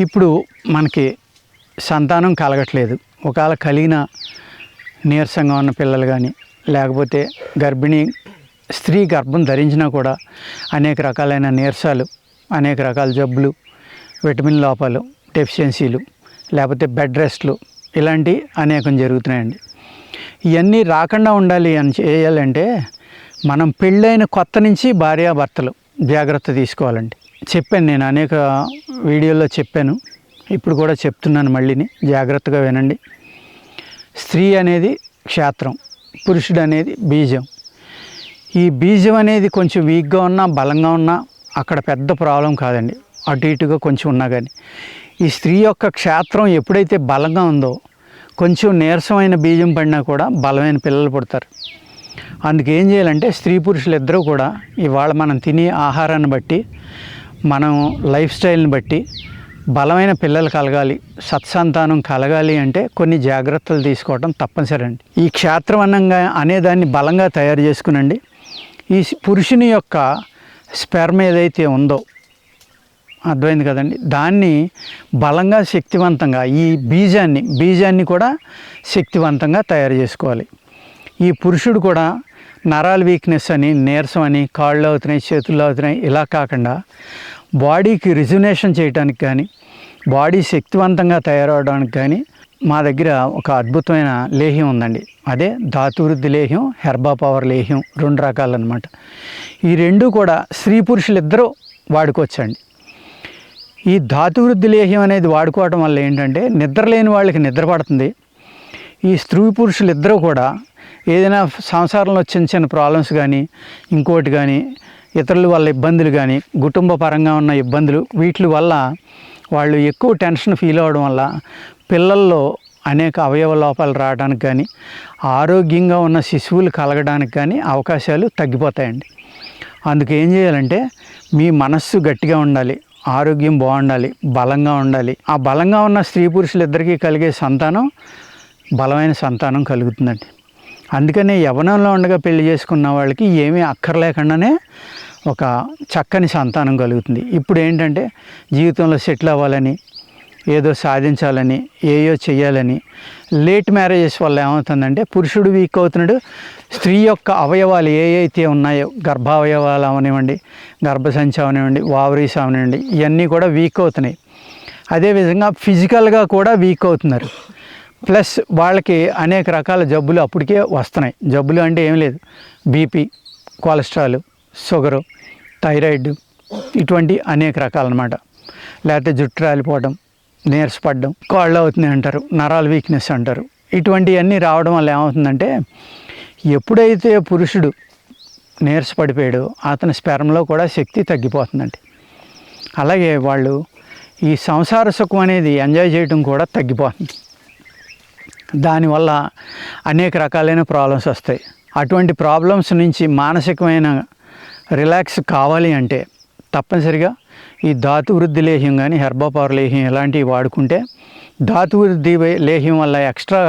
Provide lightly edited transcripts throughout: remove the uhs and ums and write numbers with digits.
ఇప్పుడు మనకి సంతానం కలగట్లేదు. ఒకవేళ కలిగిన నీరసంగా ఉన్న పిల్లలు కానీ, లేకపోతే గర్భిణీ స్త్రీ గర్భం ధరించినా కూడా అనేక రకాలైన నీరసాలు, అనేక రకాల జబ్బులు, విటమిన్ లోపాలు, డెఫిషియన్సీలు, లేకపోతే బెడ్ రెస్ట్లు ఇలాంటివి అనేకం జరుగుతున్నాయండి. ఇవన్నీ రాకుండా ఉండాలి అని చేయాలంటే మనం పెళ్ళైన కొత్త నుంచి భార్యాభర్తలు జాగ్రత్త తీసుకోవాలండి. చెప్పాను, నేను అనేక వీడియోల్లో చెప్పాను, ఇప్పుడు కూడా చెప్తున్నాను మళ్ళీని, జాగ్రత్తగా వినండి. స్త్రీ అనేది క్షేత్రం, పురుషుడు అనేది బీజం. ఈ బీజం అనేది కొంచెం వీక్గా ఉన్నా బలంగా ఉన్నా అక్కడ పెద్ద ప్రాబ్లం కాదండి, అటు ఇటుగా కొంచెం ఉన్నా కానీ. ఈ స్త్రీ యొక్క క్షేత్రం ఎప్పుడైతే బలంగా ఉందో కొంచెం నీరసమైన బీజం పడినా కూడా బలమైన పిల్లలు పుడతారు. అందుకేం చేయాలంటే స్త్రీ పురుషులు ఇద్దరూ కూడా ఇవాళ మనం తినే ఆహారాన్ని బట్టి, మనం లైఫ్ స్టైల్ని బట్టి బలమైన పిల్లలు కలగాలి, సత్సంతానం కలగాలి అంటే కొన్ని జాగ్రత్తలు తీసుకోవడం తప్పనిసరి అండి. ఈ క్షేత్రం అనేదాన్ని బలంగా తయారు చేసుకునండి. ఈ పురుషుని యొక్క స్పెర్మ్ ఏదైతే ఉందో, అర్థమైంది కదండి, దాన్ని బలంగా శక్తివంతంగా ఈ బీజాన్ని కూడా శక్తివంతంగా తయారు చేసుకోవాలి. ఈ పురుషుడు కూడా నరాల వీక్నెస్ అని, నీరసం అని, కాళ్ళు అవుతున్నాయి, చేతుల్లో అవుతున్నాయి ఇలా కాకుండా బాడీకి రిజునేషన్ చేయడానికి కానీ, బాడీ శక్తివంతంగా తయారవడానికి కానీ మా దగ్గర ఒక అద్భుతమైన లేహ్యం ఉందండి. అదే ధాతువృద్ధి లేహ్యం, హెర్బా పవర్ లేహ్యం, 2 రకాలు అనమాట. ఈ రెండు కూడా స్త్రీ పురుషులు ఇద్దరూ వాడుకోవచ్చండి. ఈ ధాతువృద్ధి లేహ్యం అనేది వాడుకోవడం వల్ల ఏంటంటే నిద్ర లేని వాళ్ళకి నిద్ర పడుతుంది. ఈ స్త్రీ పురుషులు ఇద్దరూ కూడా ఏదైనా సంసారంలో చిన్న చిన్న ప్రాబ్లమ్స్ కానీ, ఇంకోటి కానీ, ఇతరుల వల్ల ఇబ్బందులు కానీ, కుటుంబ పరంగా ఉన్న ఇబ్బందులు, వీటి వల్ల వాళ్ళు ఎక్కువ టెన్షన్ ఫీల్ అవ్వడం వల్ల పిల్లల్లో అనేక అవయవ లోపాలు రావడానికి కానీ, ఆరోగ్యంగా ఉన్న శిశువులు కలగడానికి కానీ అవకాశాలు తగ్గిపోతాయండి. అందుకు ఏం చేయాలంటే మీ మనస్సు గట్టిగా ఉండాలి, ఆరోగ్యం బాగుండాలి, బలంగా ఉండాలి. ఆ బలంగా ఉన్న స్త్రీ పురుషులు ఇద్దరికీ కలిగే సంతానం బలమైన సంతానం కలుగుతుందండి. అందుకనే యవ్వనంలో ఉండగా పెళ్లి చేసుకున్న వాళ్ళకి ఏమీ అక్కర్లేకుండానే ఒక చక్కని సంతానం కలుగుతుంది. ఇప్పుడు ఏంటంటే జీవితంలో సెటిల్ అవ్వాలని, ఏదో సాధించాలని, ఏయో చెయ్యాలని లేట్ మ్యారేజెస్ వల్ల ఏమవుతుందంటే పురుషుడు వీక్ అవుతున్నాడు, స్త్రీ యొక్క అవయవాలు ఏవైతే ఉన్నాయో, గర్భావయవాలు అవనివ్వండి, గర్భసంచి అవనివ్వండి, వావరీస్ అవనివ్వండి, ఇవన్నీ కూడా వీక్ అవుతున్నాయి. అదేవిధంగా ఫిజికల్గా కూడా వీక్ అవుతున్నారు. ప్లస్ వాళ్ళకి అనేక రకాల జబ్బులు అప్పటికే వస్తున్నాయి. జబ్బులు అంటే ఏం లేదు, బీపీ, కొలెస్ట్రాల్, షుగరు, థైరాయిడ్, ఇటువంటి అనేక రకాలన్నమాట. లేకపోతే జుట్టు రాలిపోవడం, నీరసపడడం, కాళ్ళు అవుతున్నాయి అంటారు, నరాల వీక్నెస్ అంటారు. ఇటువంటివన్నీ రావడం వల్ల ఏమవుతుందంటే ఎప్పుడైతే పురుషుడు నీరసపడిపోయాడో అతని స్పెర్మ్లో కూడా శక్తి తగ్గిపోతుందండి. అలాగే వాళ్ళు ఈ సంసార సుఖం అనేది ఎంజాయ్ చేయడం కూడా తగ్గిపోతుంది. దానివల్ల అనేక రకాలైన ప్రాబ్లమ్స్ వస్తాయి. అటువంటి ప్రాబ్లమ్స్ నుంచి మానసికమైన రిలాక్స్ కావాలి అంటే తప్పనిసరిగా ఈ ధాతువృద్ధి లేహ్యం కానీ, హెర్బా పవర్ లేహ్యం ఇలాంటివి వాడుకుంటే, ధాతువృద్ధి లేహ్యం వల్ల ఎక్స్ట్రా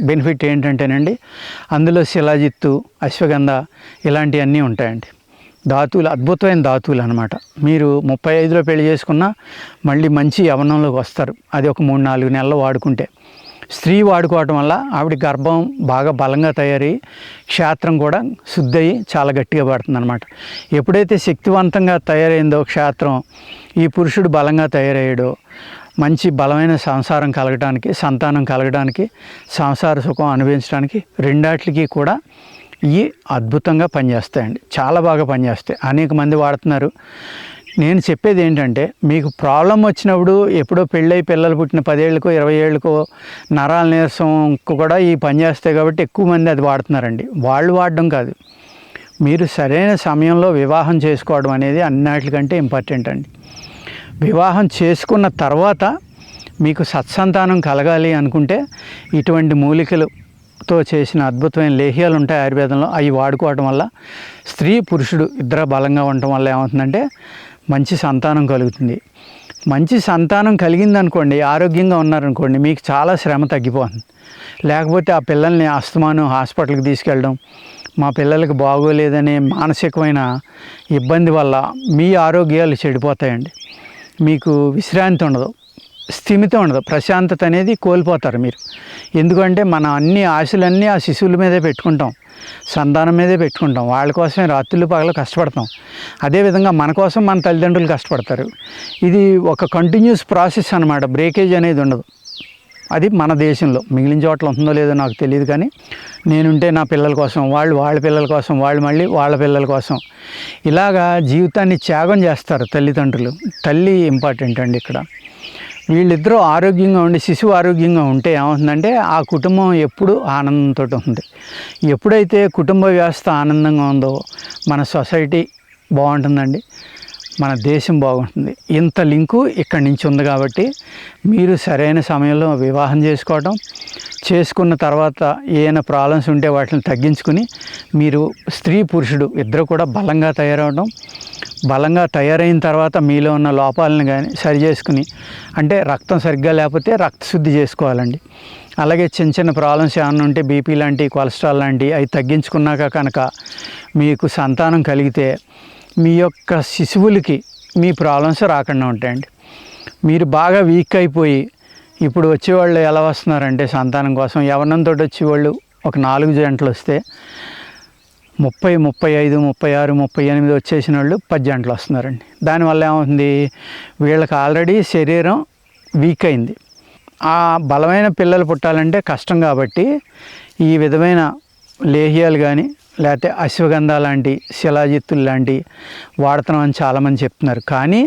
బెనిఫిట్ ఏంటంటేనండి అందులో శిలాజిత్తు, అశ్వగంధ ఇలాంటివన్నీ ఉంటాయండి. ధాతువులు అద్భుతమైన ధాతువులు అనమాట. మీరు 35లో పెళ్లి చేసుకున్నా మళ్ళీ మంచి యవ్వనంలోకి వస్తారు. అది ఒక 3-4 నెలలు వాడుకుంటే. స్త్రీ వాడుకోవటం వల్ల ఆవిడ గర్భం బాగా బలంగా తయారై క్షేత్రం కూడా శుద్ధి అయ్యి చాలా గట్టిగా పడుతుంది అనమాట. ఎప్పుడైతే శక్తివంతంగా తయారైందో క్షేత్రం, ఈ పురుషుడు బలంగా తయారయ్యాడో మంచి బలమైన సంసారం కలగడానికి, సంతానం కలగడానికి, సంసార సుఖం అనుభవించడానికి రెండాట్లకి కూడా ఇవి అద్భుతంగా పనిచేస్తాయండి. చాలా బాగా పనిచేస్తాయి. అనేక మంది వాడుతున్నారు. నేను చెప్పేది ఏంటంటే మీకు ప్రాబ్లం వచ్చినప్పుడు, ఎప్పుడో పెళ్ళై పిల్లలు పుట్టిన 10 ఏళ్ళకో 20 ఏళ్ళకో నరాల నీరసంకు కూడా ఈ పని చేస్తాయి కాబట్టి ఎక్కువ మంది అది వాడుతున్నారండి. వాళ్ళు వాడడం కాదు, మీరు సరైన సమయంలో వివాహం చేసుకోవడం అనేది అన్నిటికంటే ఇంపార్టెంట్ అండి. వివాహం చేసుకున్న తర్వాత మీకు సత్సంతానం కలగాలి అనుకుంటే ఇటువంటి మూలికలతో చేసిన అద్భుతమైన లేహ్యాలు ఉంటాయి ఆయుర్వేదంలో, అవి వాడుకోవడం వల్ల స్త్రీ పురుషుడు ఇద్దరు బలంగా ఉండటం వల్ల ఏమవుతుందంటే మంచి సంతానం కలుగుతుంది. మంచి సంతానం కలిగిందనుకోండి, ఆరోగ్యంగా ఉన్నారనుకోండి, మీకు చాలా శ్రమ తగ్గిపోతుంది. లేకపోతే ఆ పిల్లల్ని అస్తమానం హాస్పిటల్కి తీసుకెళ్ళడం, మా పిల్లలకి బాగోలేదనే మానసికమైన ఇబ్బంది వల్ల మీ ఆరోగ్యాలు చెడిపోతాయండి. మీకు విశ్రాంతి ఉండదు, స్థిమితం ఉండదు, ప్రశాంతత అనేది కోల్పోతారు మీరు. ఎందుకంటే మన అన్ని ఆశలన్నీ ఆ శిశువుల మీదే పెట్టుకుంటాం, సంతానం మీదే పెట్టుకుంటాం. వాళ్ళ కోసమే రాత్రులు పగలు కష్టపడతాం. అదేవిధంగా మన కోసం మన తల్లిదండ్రులు కష్టపడతారు. ఇది ఒక కంటిన్యూస్ ప్రాసెస్ అన్నమాట, బ్రేకేజ్ అనేది ఉండదు. అది మన దేశంలో, మిగిలిన చోట్ల ఉంటుందో లేదో నాకు తెలియదు, కానీ నేనుంటే నా పిల్లల కోసం, వాళ్ళు వాళ్ళ పిల్లల కోసం, వాళ్ళు మళ్ళీ వాళ్ళ పిల్లల కోసం, ఇలాగా జీవితాన్ని త్యాగం చేస్తారు తల్లిదండ్రులు. తల్లి ఇంపార్టెంట్ అండి ఇక్కడ. వీళ్ళిద్దరూ ఆరోగ్యంగా ఉండి, శిశువు ఆరోగ్యంగా ఉంటే ఏమవుతుందంటే ఆ కుటుంబం ఎప్పుడూ ఆనందంతో ఉంటుంది. ఎప్పుడైతే కుటుంబ వ్యవస్థ ఆనందంగా ఉందో మన సొసైటీ బాగుంటుందండి, మన దేశం బాగుంటుంది. ఇంత లింకు ఇక్కడి నుంచి ఉంది కాబట్టి మీరు సరైన సమయంలో వివాహం చేసుకోవడం, చేసుకున్న తర్వాత ఏమైనా ప్రాబ్లమ్స్ ఉంటే వాటిని తగ్గించుకుని మీరు స్త్రీ పురుషుడు ఇద్దరు కూడా బలంగా తయారవడం, బలంగా తయారైన తర్వాత మీలో ఉన్న లోపాలను కానీ సరి చేసుకుని, అంటే రక్తం సరిగ్గా లేకపోతే రక్త శుద్ధి చేసుకోవాలండి. అలాగే చిన్న చిన్న ప్రాబ్లమ్స్ ఏమైనా ఉంటే బీపీ లాంటి, కొలెస్ట్రాల్ లాంటి అవి తగ్గించుకున్నాక కనుక మీకు సంతానం కలిగితే మీ యొక్క శిశువులకి మీ ప్రాబ్లమ్స్ రాకుండా ఉంటాయండి. మీరు బాగా వీక్ అయిపోయి ఇప్పుడు వచ్చేవాళ్ళు ఎలా వస్తున్నారంటే సంతానం కోసం యవ్వనంతో వచ్చేవాళ్ళు ఒక 4 జంటలు వస్తే 30, 35, 36, 38 వచ్చేసిన వాళ్ళు 10 జంటలు వస్తున్నారండి. దానివల్ల ఏమవుతుంది, వీళ్ళకి ఆల్రెడీ శరీరం వీక్ అయింది. ఆ బలమైన పిల్లలు పుట్టాలంటే కష్టం కాబట్టి ఈ విధమైన లేహ్యాలు కానీ లేకపోతే అశ్వగంధ లాంటి, శిలాజిత్తులు లాంటి వాడుతున్నామని చాలామంది చెప్తున్నారు. కానీ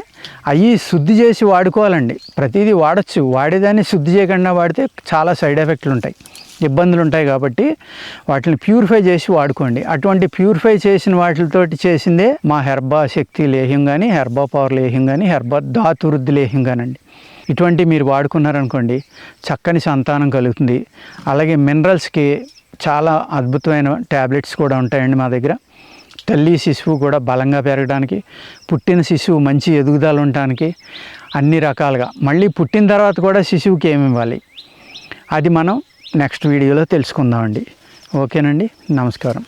అవి శుద్ధి చేసి వాడుకోవాలండి. ప్రతిదీ వాడచ్చు, వాడేదాన్ని శుద్ధి చేయకుండా వాడితే చాలా సైడ్ ఎఫెక్ట్లు ఉంటాయి, ఇబ్బందులు ఉంటాయి. కాబట్టి వాటిని ప్యూరిఫై చేసి వాడుకోండి. అటువంటి ప్యూరిఫై చేసిన వాటితోటి చేసిందే మా హెర్బా శక్తి లేహ్యం కానీ, హెర్బా పవర్ లేహ్యం కానీ, హెర్బా ధాతువృద్ధి లేహ్యం కానండి. ఇటువంటి మీరు వాడుకున్నారనుకోండి చక్కని సంతానం కలుగుతుంది. అలాగే మినరల్స్కి చాలా అద్భుతమైన ట్యాబ్లెట్స్ కూడా ఉంటాయండి మా దగ్గర. తల్లి శిశువు కూడా బలంగా పెరగడానికి, పుట్టిన శిశువు మంచి ఎదుగుదల ఉండటానికి అన్ని రకాలుగా, మళ్ళీ పుట్టిన తర్వాత కూడా శిశువుకి ఏమి ఇవ్వాలి అది మనం నెక్స్ట్ వీడియోలో తెలుసుకుందామండి. ఓకేనండి, నమస్కారం.